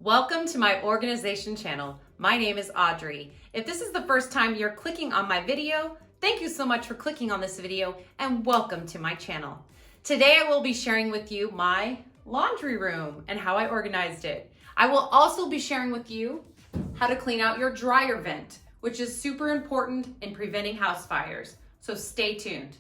Welcome to my organization channel. My name is Audrey. If this is the first time you're clicking on my video, thank you so much for clicking on this video and welcome to my channel. Today I will be sharing with you my laundry room and how I organized it. I will also be sharing with you how to clean out your dryer vent, which is super important in preventing house fires. So stay tuned.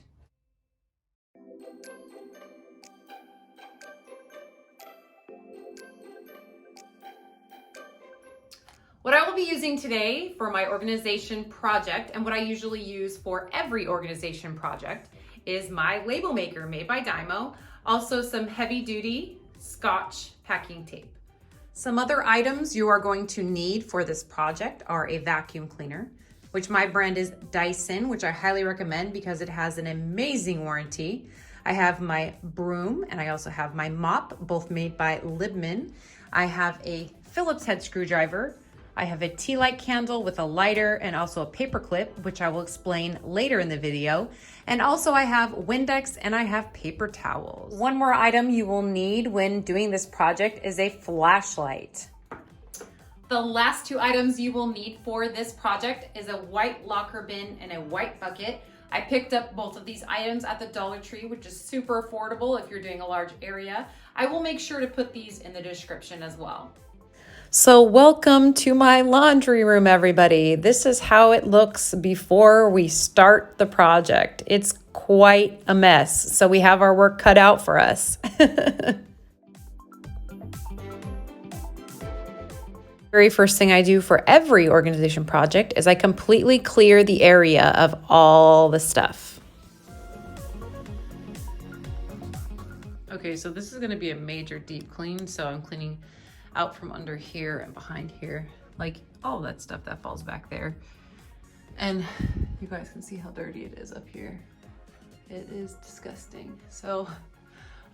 What I will be using today for my organization project, and what I usually use for every organization project, is my label maker made by Dymo, also some heavy duty Scotch packing tape. Some other items you are going to need for this project are a vacuum cleaner, which my brand is Dyson, which I highly recommend because it has an amazing warranty. I have my broom and I also have my mop, both made by Libman. I have a Phillips head screwdriver. I have a tea light candle with a lighter and also a paper clip, which I will explain later in the video. And also I have Windex and I have paper towels. One more item you will need when doing this project is a flashlight. The last two items you will need for this project is a white locker bin and a white bucket. I picked up both of these items at the Dollar Tree, which is super affordable if you're doing a large area. I will make sure to put these in the description as well. So welcome to my laundry room, everybody. This is how it looks before we start the project. It's quite a mess, so we have our work cut out for us. Very first thing I do for every organization project is I completely clear the area of all the stuff. Okay, so this is going to be a major deep clean, so I'm cleaning out from under here and behind here, like all that stuff that falls back there. And you guys can see how dirty it is up here. It is disgusting. So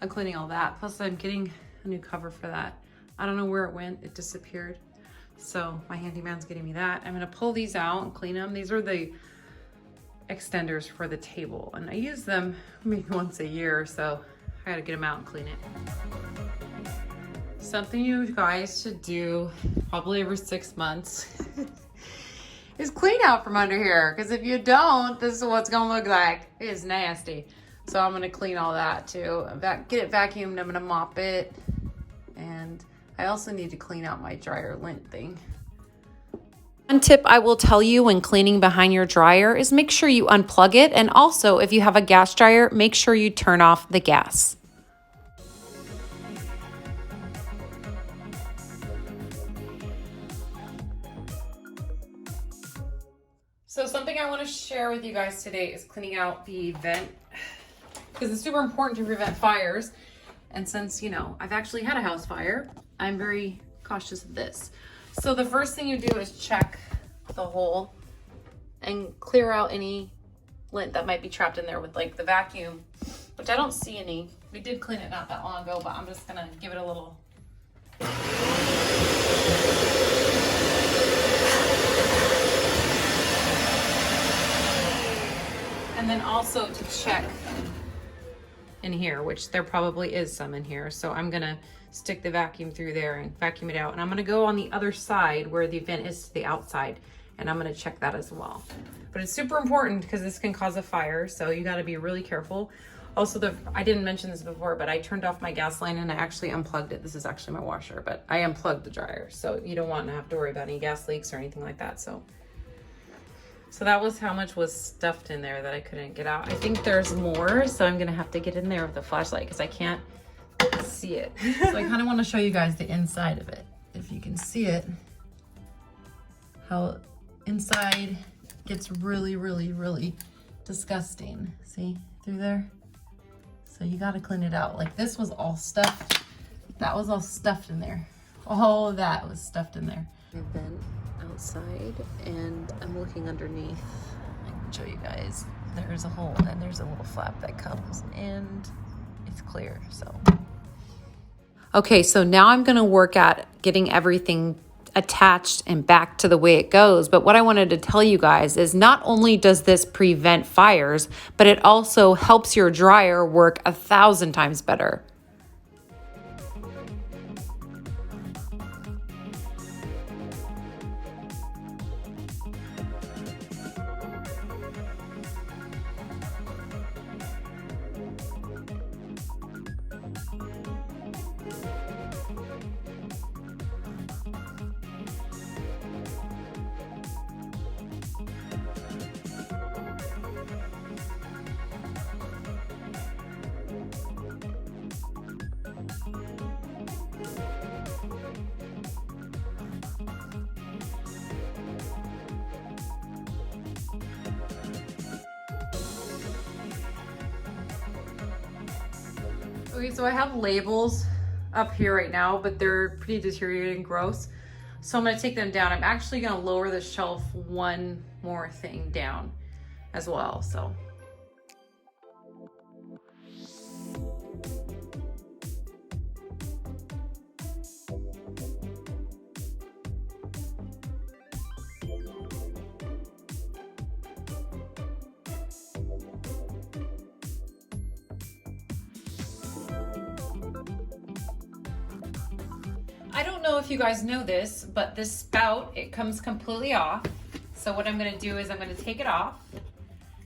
I'm cleaning all that. Plus I'm getting a new cover for that. I don't know where it went. It disappeared. So my handyman's getting me that. I'm gonna pull these out and clean them. These are the extenders for the table. And I use them maybe once a year, so I gotta get them out and clean it. Something you guys should do probably every 6 months is clean out from under here. Because if you don't, this is what it's gonna look like. It is nasty. So I'm gonna clean all that too. Get it vacuumed, I'm gonna mop it. And I also need to clean out my dryer lint thing. One tip I will tell you when cleaning behind your dryer is make sure you unplug it. And also if you have a gas dryer, make sure you turn off the gas. So something I want to share with you guys today is cleaning out the vent, because it's super important to prevent fires. And since, you know, I've actually had a house fire, I'm very cautious of this. So the first thing you do is check the hole and clear out any lint that might be trapped in there with like the vacuum, which I don't see any. We did clean it not that long ago, but I'm just gonna give it a little. And then also to check in here, which there probably is some in here. So I'm gonna stick the vacuum through there and vacuum it out. And I'm gonna go on the other side where the vent is to the outside, and I'm gonna check that as well. But it's super important because this can cause a fire, so you gotta be really careful. Also, I didn't mention this before, but I turned off my gas line and I actually unplugged it. This is actually my washer, but I unplugged the dryer. So you don't want to have to worry about any gas leaks or anything like that. So that was how much was stuffed in there that I couldn't get out. I think there's more, so I'm gonna have to get in there with the flashlight because I can't see it. So I kind of want to show you guys the inside of it. If you can see it, how inside gets really, really, really disgusting. See through there? So you got to clean it out. Like this was all stuffed. That was all stuffed in there. All of that was stuffed in there. I've been outside and I'm looking underneath. I can show you guys. There's a hole and there's a little flap that comes and it's clear. So okay, so now I'm gonna work at getting everything attached and back to the way it goes. But what I wanted to tell you guys is not only does this prevent fires, but it also helps your dryer work 1,000 times better. Okay, so I have labels up here right now, but they're pretty deteriorated and gross. So I'm gonna take them down. I'm actually gonna lower the shelf one more thing down as well, so. I don't know if you guys know this, but this spout, it comes completely off. So what I'm gonna do is I'm gonna take it off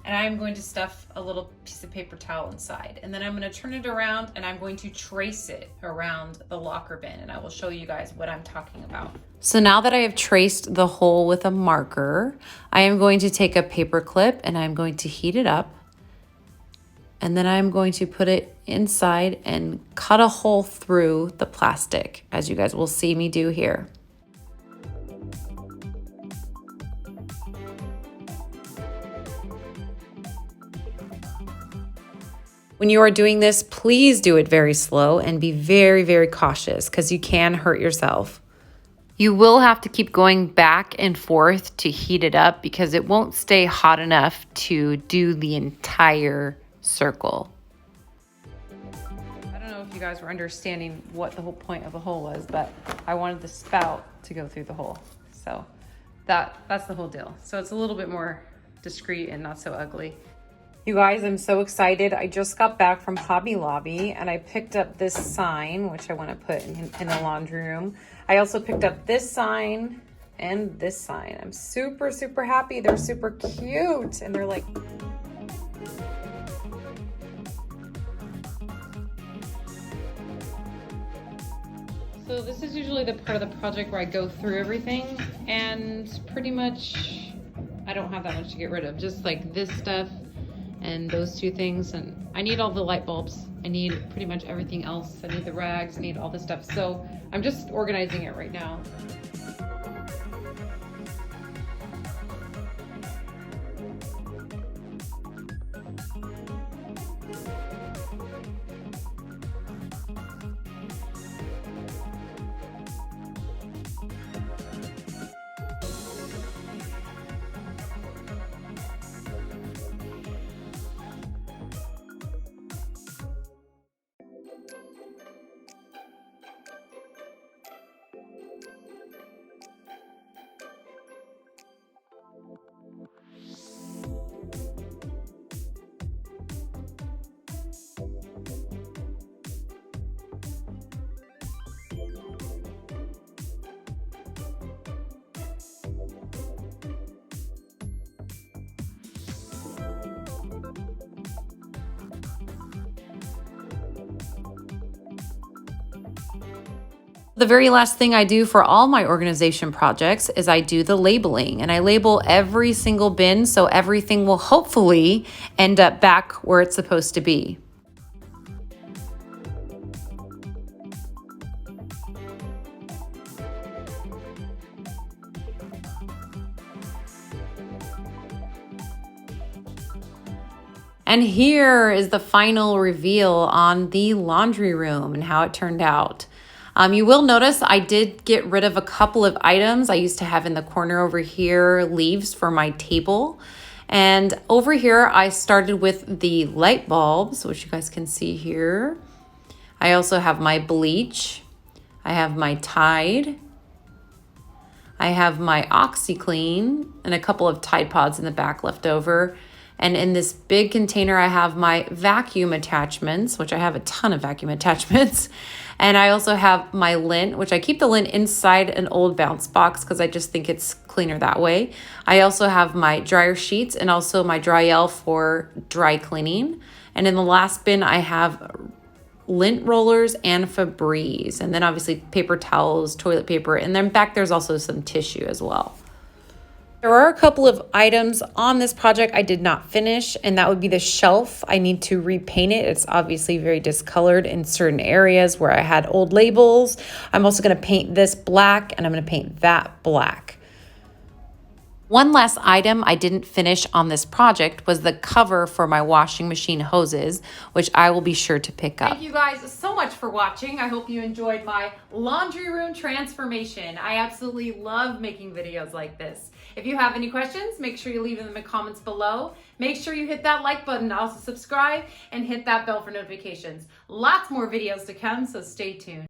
and I'm going to stuff a little piece of paper towel inside. And then I'm gonna turn it around and I'm going to trace it around the locker bin, and I will show you guys what I'm talking about. So now that I have traced the hole with a marker, I am going to take a paper clip and I'm going to heat it up. And then I'm going to put it inside and cut a hole through the plastic, as you guys will see me do here. When you are doing this, please do it very slow and be very, very cautious because you can hurt yourself. You will have to keep going back and forth to heat it up because it won't stay hot enough to do the entire circle. I don't know if you guys were understanding what the whole point of the hole was, but I wanted the spout to go through the hole. So that's the whole deal. So it's a little bit more discreet and not so ugly. You guys, I'm so excited. I just got back from Hobby Lobby and I picked up this sign, which I want to put in the laundry room. I also picked up this sign and this sign. I'm super, super happy. They're super cute and they're like, so this is usually the part of the project where I go through everything, and pretty much I don't have that much to get rid of. Just like this stuff and those two things, and I need all the light bulbs. I need pretty much everything else. I need the rags, I need all this stuff. So I'm just organizing it right now. The very last thing I do for all my organization projects is I do the labeling, and I label every single bin so everything will hopefully end up back where it's supposed to be. And here is the final reveal on the laundry room and how it turned out. You will notice I did get rid of a couple of items. I used to have in the corner over here leaves for my table. And over here, I started with the light bulbs, which you guys can see here. I also have my bleach. I have my Tide. I have my OxyClean and a couple of Tide Pods in the back left over. And in this big container, I have my vacuum attachments, which I have a ton of vacuum attachments. And I also have my lint, which I keep the lint inside an old bounce box because I just think it's cleaner that way. I also have my dryer sheets and also my Dryel for dry cleaning. And in the last bin, I have lint rollers and Febreze. And then obviously paper towels, toilet paper, and then back there's also some tissue as well. There are a couple of items on this project I did not finish, and that would be the shelf. I need to repaint it. It's obviously very discolored in certain areas where I had old labels. I'm also going to paint this black, and I'm going to paint that black. One last item I didn't finish on this project was the cover for my washing machine hoses, which I will be sure to pick up. Thank you guys so much for watching. I hope you enjoyed my laundry room transformation. I absolutely love making videos like this. If you have any questions, make sure you leave them in the comments below. Make sure you hit that like button, also subscribe, and hit that bell for notifications. Lots more videos to come, so stay tuned.